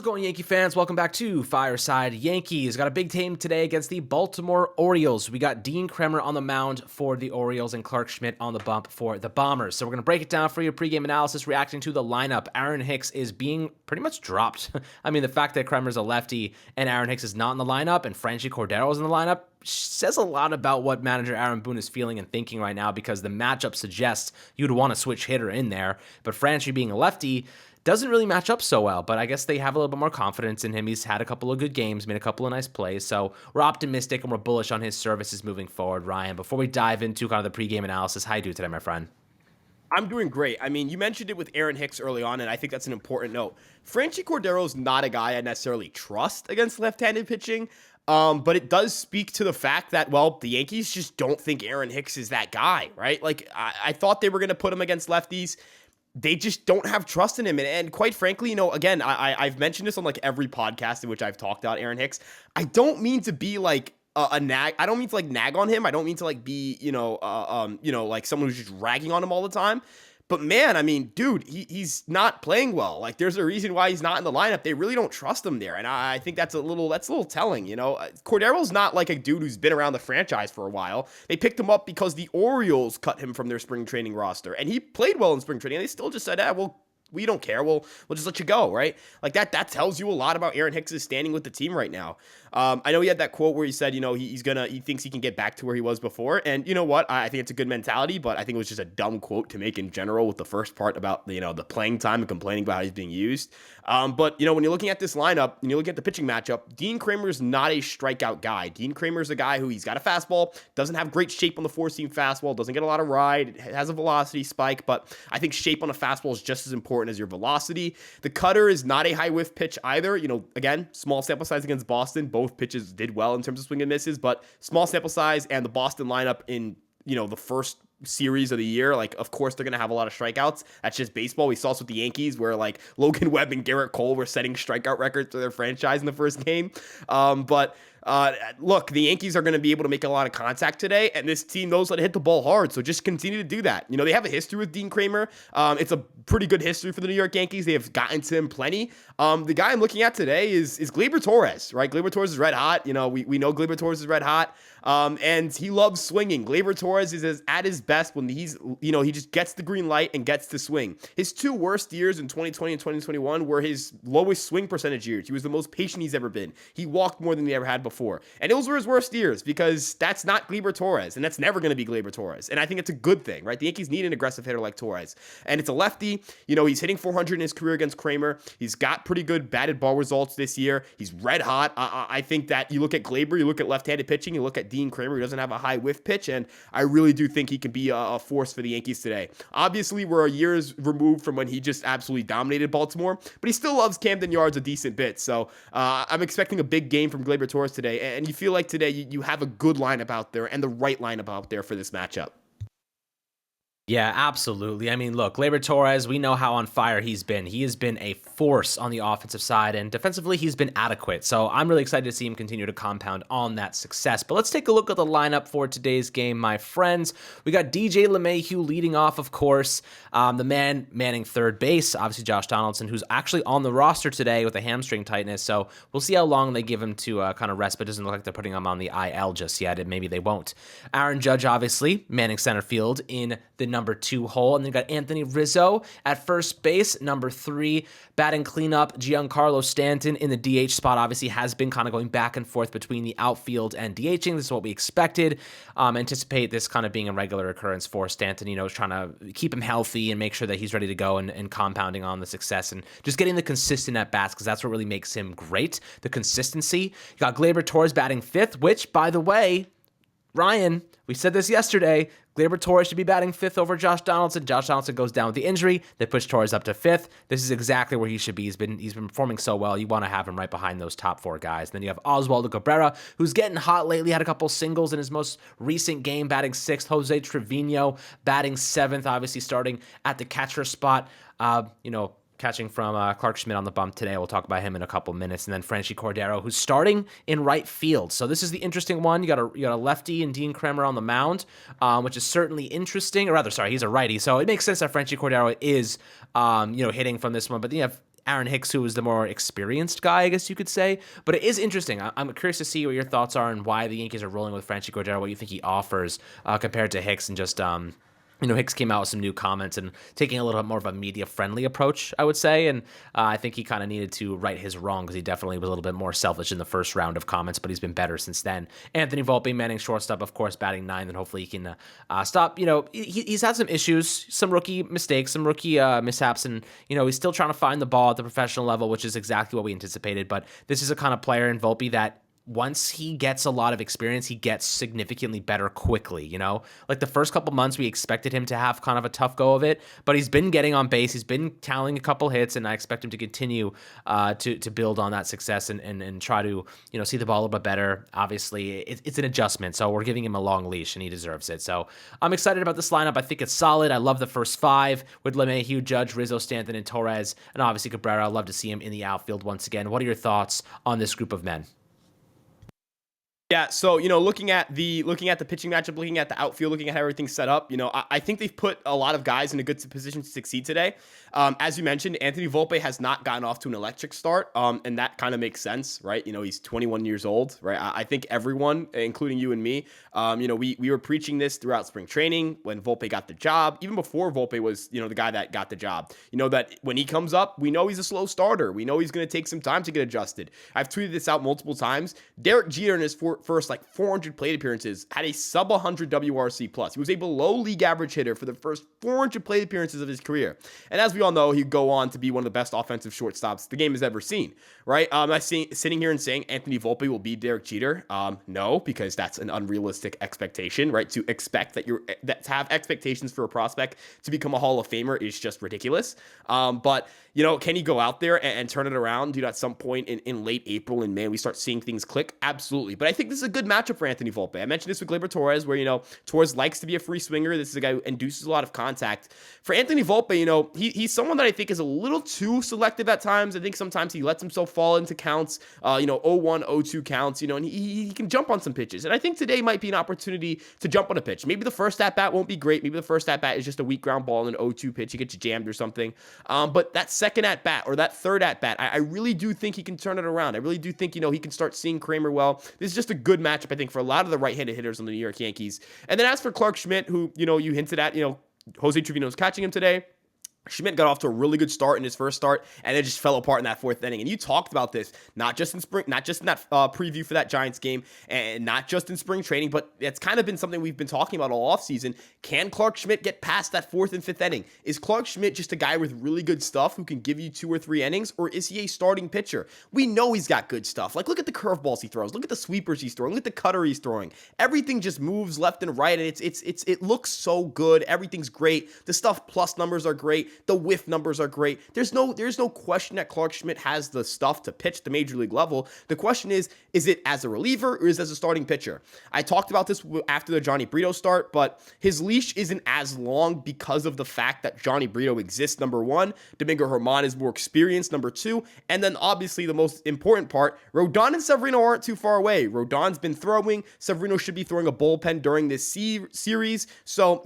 How's it going, Yankee fans? Welcome back to Fireside Yankees. Got a big game today against the Baltimore Orioles. We got Dean Kremer on the mound for the Orioles and Clark Schmidt on the bump for the Bombers. So we're going to break it down for you, pregame analysis, reacting to the lineup. Aaron Hicks is being pretty much dropped. I mean, the fact that Kremer's a lefty and Aaron Hicks is not in the lineup and Franchy Cordero is in the lineup says a lot about what manager Aaron Boone is feeling and thinking right now, because the matchup suggests you'd want a switch hitter in there. But Franchy being a lefty doesn't really match up so well, but I guess they have a little bit more confidence in him. He's had a couple of good games, made a couple of nice plays, so we're optimistic and we're bullish on his services moving forward. Ryan, before we dive into kind of the pregame analysis, how you do today, my friend? I'm doing great. I mean, you mentioned it with Aaron Hicks early on, and I think that's an important note. Franchy Cordero's not a guy I necessarily trust against left-handed pitching, but it does speak to the fact that, well, the Yankees just don't think Aaron Hicks is that guy, right? Like, I thought they were going to put him against lefties. They just don't have trust in him. And quite frankly, again, I've mentioned this on like every podcast in which I've talked about Aaron Hicks. I don't mean to be like a nag. I don't mean to like nag on him. I don't mean to like be, like someone who's just ragging on him all the time. But man, I mean, dude, he's not playing well. Like, there's a reason why he's not in the lineup. They really don't trust him there, and I think that's a little telling. Cordero's not like a dude who's been around the franchise for a while. They picked him up because the Orioles cut him from their spring training roster, and he played well in spring training. And they still just said, we don't care. We'll just let you go, right? Like that tells you a lot about Aaron Hicks' standing with the team right now. I know he had that quote where he said, he thinks he can get back to where he was before. And you know what? I think it's a good mentality, but I think it was just a dumb quote to make in general with the first part about, the playing time and complaining about how he's being used. But when you're looking at this lineup and you look at the pitching matchup, Dean Kremer's not a strikeout guy. Dean Kremer's a guy who he's got a fastball, doesn't have great shape on the four-seam fastball, doesn't get a lot of ride, it has a velocity spike, but I think shape on a fastball is just as important as your velocity. The cutter is not a high whiff pitch either. Again, small sample size against Boston. Both pitches did well in terms of swing and misses, but small sample size and the Boston lineup in, the first series of the year, like, of course they're going to have a lot of strikeouts. That's just baseball. We saw this with the Yankees where like Logan Webb and Garrett Cole were setting strikeout records for their franchise in the first game. Look, the Yankees are going to be able to make a lot of contact today, and this team knows how to hit the ball hard, so just continue to do that. They have a history with Dean Kremer. It's a pretty good history for the New York Yankees. They have gotten to him plenty. The guy I'm looking at today is Gleyber Torres, right? Gleyber Torres is red hot. We know Gleyber Torres is red hot, and he loves swinging. Gleyber Torres is at his best when he just gets the green light and gets to swing. His two worst years in 2020 and 2021 were his lowest swing percentage years. He was the most patient he's ever been. He walked more than he ever had before. And those were his worst years because that's not Gleyber Torres, and that's never going to be Gleyber Torres. And I think it's a good thing, right? The Yankees need an aggressive hitter like Torres. And it's a lefty. He's hitting 400 in his career against Kremer. He's got pretty good batted ball results this year. He's red hot. I think that you look at Gleyber, you look at left-handed pitching, you look at Dean Kremer, who doesn't have a high whiff pitch, and I really do think he can be a force for the Yankees today. Obviously, we're a years removed from when he just absolutely dominated Baltimore, but he still loves Camden Yards a decent bit. So I'm expecting a big game from Gleyber Torres today, and you feel like today you have a good lineup out there and the right lineup out there for this matchup. Yeah, absolutely. I mean, look, Gleyber Torres, we know how on fire he's been. He has been a force on the offensive side, and defensively, he's been adequate. So I'm really excited to see him continue to compound on that success. But let's take a look at the lineup for today's game, my friends. We got DJ LeMahieu leading off, of course. The man manning third base, obviously Josh Donaldson, who's actually on the roster today with a hamstring tightness. So we'll see how long they give him to kind of rest, but it doesn't look like they're putting him on the IL just yet, and maybe they won't. Aaron Judge, obviously, manning center field in the number 2 hole, and then got Anthony Rizzo at first base, number 3, batting cleanup. Giancarlo Stanton in the DH spot obviously has been kind of going back and forth between the outfield and DHing. This is what we expected. Anticipate this kind of being a regular occurrence for Stanton, trying to keep him healthy and make sure that he's ready to go and compounding on the success and just getting the consistent at bats, because that's what really makes him great, the consistency. You got Gleyber Torres batting 5th, which, by the way, Ryan, we said this yesterday, Gleyber Torres should be batting 5th over Josh Donaldson. Josh Donaldson goes down with the injury. They push Torres up to 5th. This is exactly where he should be. He's been performing so well. You want to have him right behind those top 4 guys. And then you have Oswaldo Cabrera, who's getting hot lately, had a couple singles in his most recent game, batting 6th. Jose Trevino batting 7th, obviously starting at the catcher spot. Catching from Clark Schmidt on the bump today. We'll talk about him in a couple minutes. And then Franchy Cordero, who's starting in right field. So this is the interesting one. You got a lefty and Dean Kremer on the mound, which is certainly interesting. Or rather, sorry, he's a righty. So it makes sense that Franchy Cordero is, hitting from this one. But you have Aaron Hicks, who was the more experienced guy, I guess you could say. But it is interesting. I'm curious to see what your thoughts are and why the Yankees are rolling with Franchy Cordero, what you think he offers compared to Hicks, and just Hicks came out with some new comments and taking a little bit more of a media-friendly approach, I would say. And I think he kind of needed to right his wrong, because he definitely was a little bit more selfish in the first round of comments, but he's been better since then. Anthony Volpe, Manning shortstop, of course, batting ninth, and hopefully he can stop. He's had some issues, some rookie mistakes, some rookie mishaps, and, he's still trying to find the ball at the professional level, which is exactly what we anticipated. But this is a kind of player in Volpe that once he gets a lot of experience, he gets significantly better quickly, Like the first couple months, we expected him to have kind of a tough go of it, but he's been getting on base, he's been tallying a couple hits, and I expect him to continue to build on that success and try to, see the ball a little bit better. Obviously, it's an adjustment, so we're giving him a long leash, and he deserves it. So I'm excited about this lineup. I think it's solid. I love the first five with LeMahieu, Judge, Rizzo, Stanton, and Torres, and obviously Cabrera. I'd love to see him in the outfield once again. What are your thoughts on this group of men? Yeah, so looking at the pitching matchup, looking at the outfield, looking at how everything's set up, I think they've put a lot of guys in a good position to succeed today. As you mentioned, Anthony Volpe has not gotten off to an electric start, and that kind of makes sense, right? He's 21 years old, right? I think everyone, including you and me, we were preaching this throughout spring training when Volpe got the job, even before Volpe was the guy that got the job. That when he comes up, we know he's a slow starter. We know he's going to take some time to get adjusted. I've tweeted this out multiple times. Derek Jeter in his first 400 plate appearances had a sub 100 WRC plus. He was a below league average hitter for the first 400 plate appearances of his career. And as we all know, he'd go on to be one of the best offensive shortstops the game has ever seen, right? I'm not sitting here and saying Anthony Volpe will be Derek Jeter. No, because that's an unrealistic expectation, right? To expect that to have expectations for a prospect to become a Hall of Famer is just ridiculous. But can he go out there and turn it around? At some point in late April and May, we start seeing things click? Absolutely. But I think this is a good matchup for Anthony Volpe. I mentioned this with Gleyber Torres, where, Torres likes to be a free swinger. This is a guy who induces a lot of contact. For Anthony Volpe, he's someone that I think is a little too selective at times. I think sometimes he lets himself fall into counts, 0-1, 0-2 counts, and he can jump on some pitches. And I think today might be an opportunity to jump on a pitch. Maybe the first at-bat won't be great. Maybe the first at-bat is just a weak ground ball and an 0-2 pitch. He gets jammed or something. But that second at-bat or that third at-bat, I really do think he can turn it around. I really do think, he can start seeing Kramer well. This is just a good matchup, I think, for a lot of the right-handed hitters on the New York Yankees. And then as for Clark Schmidt, who, you hinted at, Jose Trevino's catching him today. Schmidt got off to a really good start in his first start, and it just fell apart in that fourth inning. And you talked about this, not just in spring, not just in that preview for that Giants game, and not just in spring training, but it's kind of been something we've been talking about all offseason. Can Clark Schmidt get past that fourth and fifth inning? Is Clark Schmidt just a guy with really good stuff who can give you 2 or 3 innings, or is he a starting pitcher? We know he's got good stuff. Look at the curveballs he throws. Look at the sweepers he's throwing. Look at the cutter he's throwing. Everything just moves left and right, and it looks so good. Everything's great. The stuff plus numbers are great. The whiff numbers are great. There's no question that Clark Schmidt has the stuff to pitch the major league level. The question is it as a reliever or is it as a starting pitcher? I talked about this after the Johnny Brito start, but his leash isn't as long because of the fact that Johnny Brito exists, number one. Domingo Germán is more experienced, number two. And then obviously the most important part, Rodon and Severino aren't too far away. Rodon's been throwing. Severino should be throwing a bullpen during this series. So,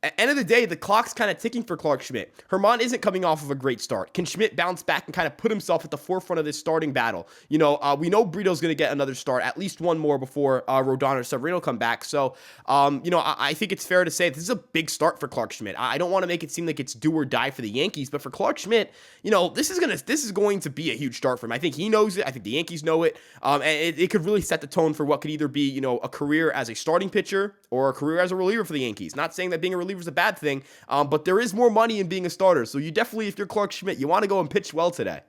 at the end of the day, the clock's kind of ticking for Clark Schmidt. Germán isn't coming off of a great start. Can Schmidt bounce back and kind of put himself at the forefront of this starting battle? We know Brito's going to get another start, at least one more before Rodon or Severino come back. So, I think it's fair to say this is a big start for Clark Schmidt. I don't want to make it seem like it's do or die for the Yankees, but for Clark Schmidt, this is going to be a huge start for him. I think he knows it. I think the Yankees know it. And it could really set the tone for what could either be, a career as a starting pitcher or a career as a reliever for the Yankees. Not saying that being a reliever is a bad thing, but there is more money in being a starter. So you definitely, if you're Clark Schmidt, you want to go and pitch well today.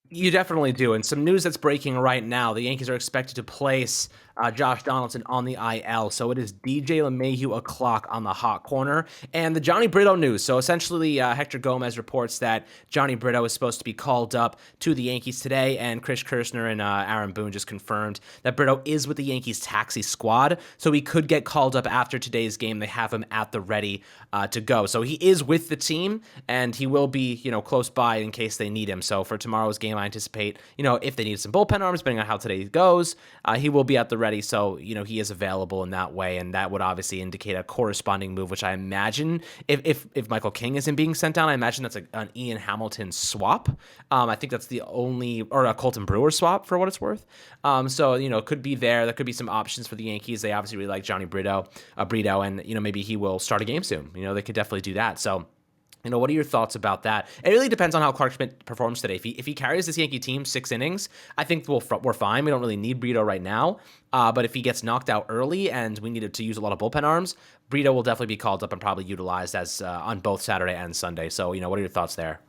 You definitely do. And some news that's breaking right now, the Yankees are expected to place Josh Donaldson on the IL. So it is DJ LeMahieu o'clock on the hot corner. And the Johnny Brito news. So essentially, Hector Gomez reports that Johnny Brito is supposed to be called up to the Yankees today. And Chris Kirshner and Aaron Boone just confirmed that Brito is with the Yankees taxi squad. So he could get called up after today's game. They have him at the ready to go. So he is with the team, and he will be, close by in case they need him. So for tomorrow's game, I anticipate, if they need some bullpen arms, depending on how today goes, he will be at the ready already, so he is available in that way, and that would obviously indicate a corresponding move, which I imagine if Michael King isn't being sent down, I imagine that's an Ian Hamilton swap. I think that's the only, or a Colton Brewer swap for what it's worth. So it could be there. There could be some options for the Yankees. They obviously really like Johnny Brito, and maybe he will start a game soon. They could definitely do that. So. What are your thoughts about that? It really depends on how Clark Schmidt performs today. If he carries this Yankee team 6 innings, I think we're fine. We don't really need Brito right now. But if he gets knocked out early and we needed to use a lot of bullpen arms, Brito will definitely be called up and probably utilized as on both Saturday and Sunday. So, what are your thoughts there?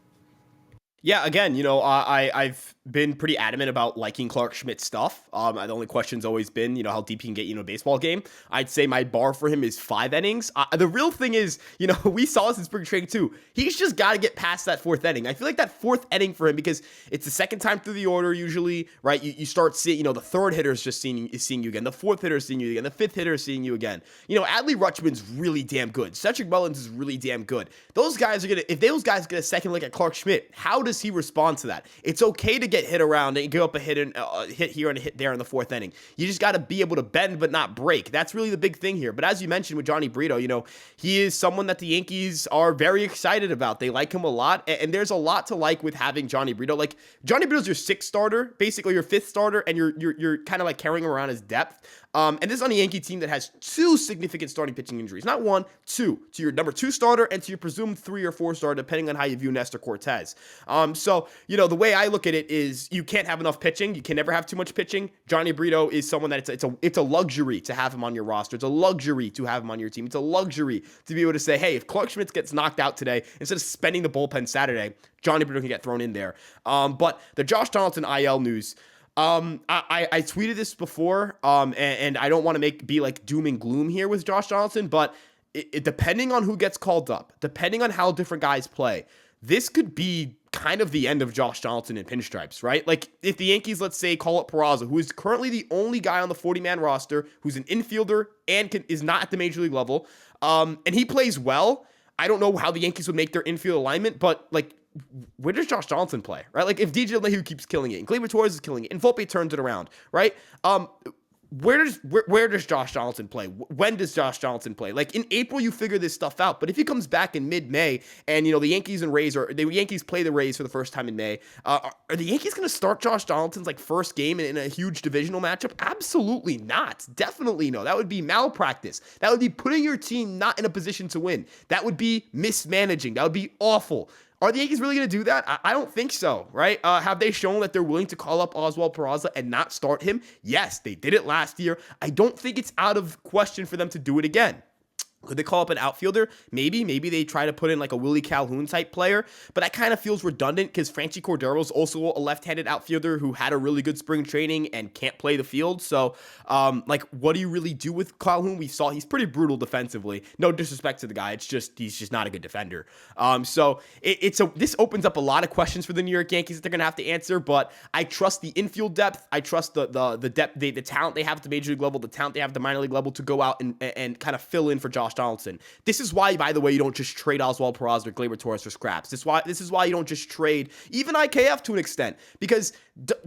Yeah, again, I've been pretty adamant about liking Clark Schmidt's stuff. The only question's always been, how deep he can get, a baseball game. I'd say my bar for him is 5 innings. The real thing is, we saw this in spring training too. He's just got to get past that 4th inning. I feel like that 4th inning for him, because it's the second time through the order usually, right? You start seeing, the 3rd hitter is seeing you again. The 4th hitter is seeing you again. The 5th hitter is seeing you again. Adley Rutschman's really damn good. Cedric Mullins is really damn good. Those guys if those guys get a second look at Clark Schmidt, how does he respond to that? It's okay to get hit around and give up a hit and hit here and a hit there in the 4th inning. You just got to be able to bend but not break. That's really the big thing here. But as you mentioned with Johnny Brito, he is someone that the Yankees are very excited about. They like him a lot, and there's a lot to like with having Johnny Brito. Like, Johnny Brito's your 6th starter, basically your 5th starter, and you're kind of like carrying him around as depth. And this is on a Yankee team that has 2 significant starting pitching injuries. Not 1, 2. To your number 2 starter and to your presumed 3 or 4 starter, depending on how you view Nestor Cortez. So, the way I look at it is you can't have enough pitching. You can never have too much pitching. Johnny Brito is someone that it's a luxury to have him on your roster. It's a luxury to have him on your team. It's a luxury to be able to say, hey, if Clark Schmidt gets knocked out today, instead of spending the bullpen Saturday, Johnny Brito can get thrown in there. But the Josh Donaldson IL news, I tweeted this before, and I don't want to be like doom and gloom here with Josh Donaldson, but depending on who gets called up, depending on how different guys play, this could be kind of the end of Josh Donaldson in pinstripes, right? Like, if the Yankees, let's say, call up Peraza, who is currently the only guy on the 40-man roster who's an infielder and is not at the major league level, and he plays well, I don't know how the Yankees would make their infield alignment, but, like, where does Josh Donaldson play, right? Like, if DJ LeMahieu keeps killing it, and Gleyber Torres is killing it, and Volpe turns it around, right? Where does Josh Donaldson play? When does Josh Donaldson play? Like, in April, you figure this stuff out. But if he comes back in mid-May, and the Yankees and Rays the Yankees play the Rays for the first time in May, are the Yankees going to start Josh Donaldson's first game in a huge divisional matchup? Absolutely not. Definitely no. That would be malpractice. That would be putting your team not in a position to win. That would be mismanaging. That would be awful. Are the Yankees really going to do that? I don't think so, right? Have they shown that they're willing to call up Oswald Peraza and not start him? Yes, they did it last year. I don't think it's out of question for them to do it again. Could they call up an outfielder? Maybe they try to put in like a Willie Calhoun type player, but that kind of feels redundant because Franchy Cordero is also a left-handed outfielder who had a really good spring training and can't play the field. So, what do you really do with Calhoun? We saw he's pretty brutal defensively. No disrespect to the guy, he's just not a good defender. This opens up a lot of questions for the New York Yankees that they're gonna have to answer. But I trust the infield depth. I trust the depth, the talent they have at the major league level, the talent they have at the minor league level to go out and kind of fill in for Josh Donaldson. This is why, by the way, you don't just trade Oswald Peraza or Gleyber Torres for scraps. This is why you don't just trade even IKF to an extent, because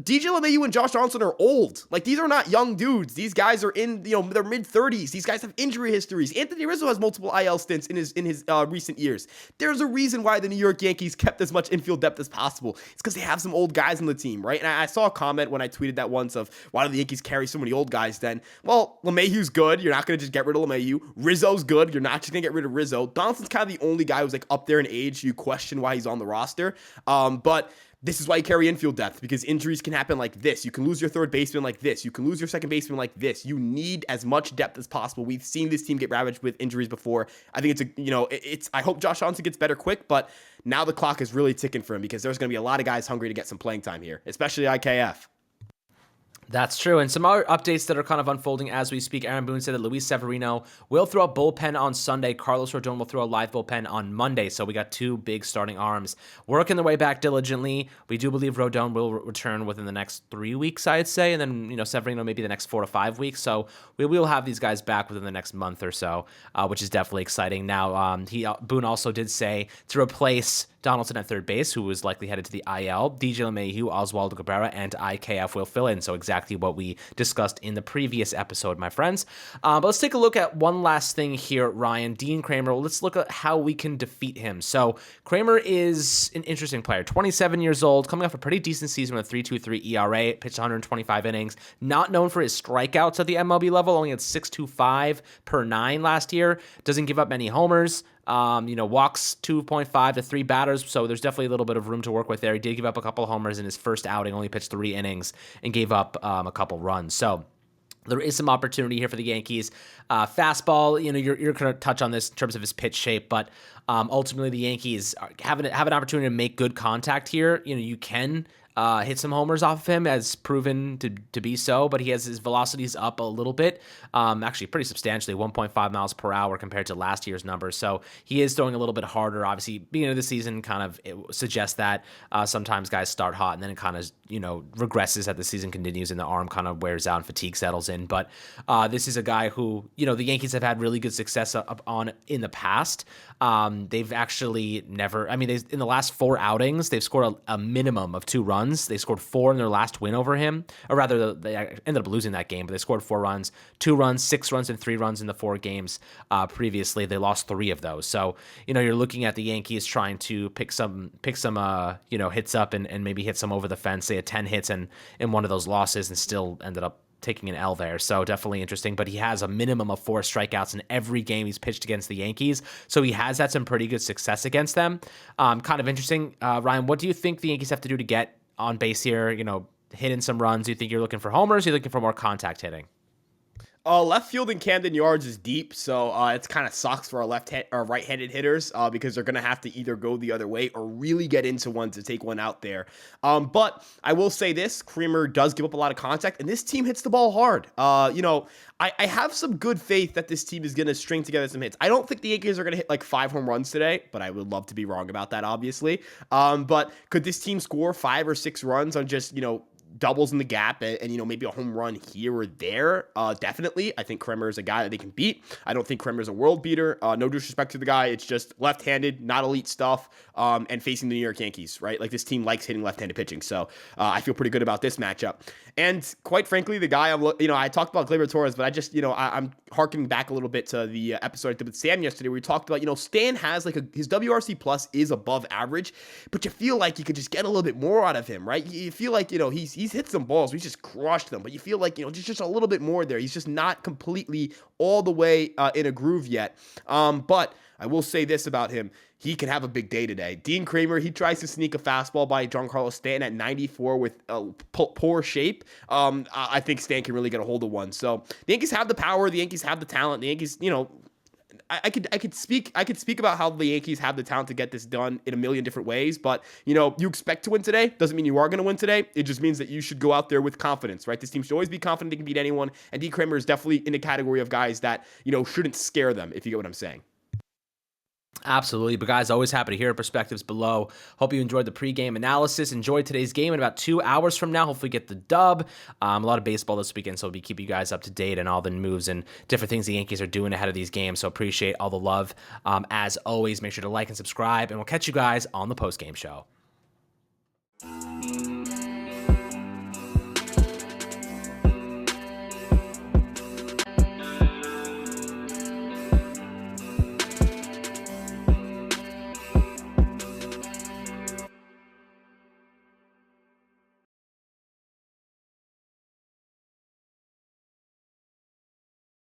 DJ LeMahieu and Josh Donaldson are old. Like, these are not young dudes. These guys are in their mid-30s. These guys have injury histories. Anthony Rizzo has multiple IL stints in his recent years. There's a reason why the New York Yankees kept as much infield depth as possible. It's because they have some old guys on the team, right? And I saw a comment when I tweeted that once of, why do the Yankees carry so many old guys then? Well, LeMahieu's good. You're not going to just get rid of LeMahieu. Rizzo's good. You're not just going to get rid of Rizzo. Donaldson's kind of the only guy who's up there in age. You question why he's on the roster. But this is why you carry infield depth, because injuries can happen like this. You can lose your third baseman like this. You can lose your second baseman like this. You need as much depth as possible. We've seen this team get ravaged with injuries before. I think I hope Josh Donaldson gets better quick, but now the clock is really ticking for him because there's going to be a lot of guys hungry to get some playing time here, especially IKF. That's true. And some other updates that are kind of unfolding as we speak. Aaron Boone said that Luis Severino will throw a bullpen on Sunday. Carlos Rodon will throw a live bullpen on Monday. So we got 2 big starting arms working their way back diligently. We do believe Rodon will return within the next 3 weeks, I'd say. And then, Severino maybe the next 4 to 5 weeks. So we will have these guys back within the next month or so, which is definitely exciting. Now, Boone also did say to replace Donaldson at third base, who was likely headed to the IL, DJ LeMahieu, Oswaldo Cabrera, and IKF will fill in. So exactly exactly what we discussed in the previous episode, my friends. But let's take a look at one last thing here, Ryan. Dean Kramer, let's look at how we can defeat him. So Kramer is an interesting player, 27 years old, coming off a pretty decent season with a 3.23 ERA, pitched 125 innings, not known for his strikeouts at the MLB level, only had 6.25 per 9 last year, doesn't give up many homers. Walks 2.5 to 3 batters, so there's definitely a little bit of room to work with there. He did give up a couple homers in his first outing, only pitched 3 innings, and gave up a couple runs. So there is some opportunity here for the Yankees. Fastball, you're going to touch on this in terms of his pitch shape, but ultimately the Yankees have an opportunity to make good contact here. You can hit some homers off of him, as proven to be so, but he has his velocities up a little bit, actually pretty substantially, 1.5 miles per hour compared to last year's numbers. So he is throwing a little bit harder. Obviously, beginning of the season kind of it suggests that sometimes guys start hot and then it kind of regresses as the season continues and the arm kind of wears out and fatigue settles in. But this is a guy who the Yankees have had really good success on in the past. They've actually never. I mean, in the last 4 outings, they've scored a minimum of 2 runs. They scored 4 in their last win over him, or rather, they ended up losing that game. But they scored 4 runs, 2 runs, 6 runs, and 3 runs in the 4 games previously. They lost 3 of those. So you're looking at the Yankees trying to pick some hits up and maybe hit some over the fence. They had 10 hits in one of those losses and still ended up taking an L there. So definitely interesting, but he has a minimum of 4 strikeouts in every game he's pitched against the Yankees. So he has had some pretty good success against them. Kind of interesting. Ryan, what do you think the Yankees have to do to get on base here? Hitting some runs. Do you think you're looking for homers? Or are you looking for more contact hitting? Left field in Camden Yards is deep, so it's kind of sucks for our right-handed hitters because they're going to have to either go the other way or really get into one to take one out there. But I will say this, Kramer does give up a lot of contact, and this team hits the ball hard. I have some good faith that this team is going to string together some hits. I don't think the Yankees are going to hit like 5 home runs today, but I would love to be wrong about that, obviously. But could this team score 5 or 6 runs on just, doubles in the gap and maybe a home run here or there? Definitely. I think Kramer is a guy that they can beat. I don't think Kramer is a world beater. No disrespect to the guy. It's just left-handed, not elite stuff, and facing the New York Yankees, right? Like, this team likes hitting left-handed pitching. So I feel pretty good about this matchup. And quite frankly, the guy I talked about Gleyber Torres, but I just, I'm harkening back a little bit to the episode I did with Sam yesterday, where we talked about, Stan has his WRC plus is above average, but you feel like you could just get a little bit more out of him, right? You feel like, he's hit some balls, he's just crushed them, but you feel like, just a little bit more there. He's just not completely all the way in a groove yet. But I will say this about him. He can have a big day today. Dean Kramer, he tries to sneak a fastball by Giancarlo Stanton at 94 with poor shape. I think Stan can really get a hold of one. So the Yankees have the power. The Yankees have the talent. The Yankees, I could speak about how the Yankees have the talent to get this done in a million different ways, but you expect to win today. Doesn't mean you are going to win today. It just means that you should go out there with confidence, right? This team should always be confident they can beat anyone, and Dean Kramer is definitely in the category of guys that shouldn't scare them, if you get what I'm saying. Absolutely. But guys, always happy to hear perspectives below. Hope you enjoyed the pregame analysis. Enjoyed today's game. In about 2 hours from now, hopefully get the dub. A lot of baseball this weekend, so we'll be keeping you guys up to date on all the moves and different things the Yankees are doing ahead of these games. So appreciate all the love. As always, make sure to like and subscribe, and we'll catch you guys on the postgame show.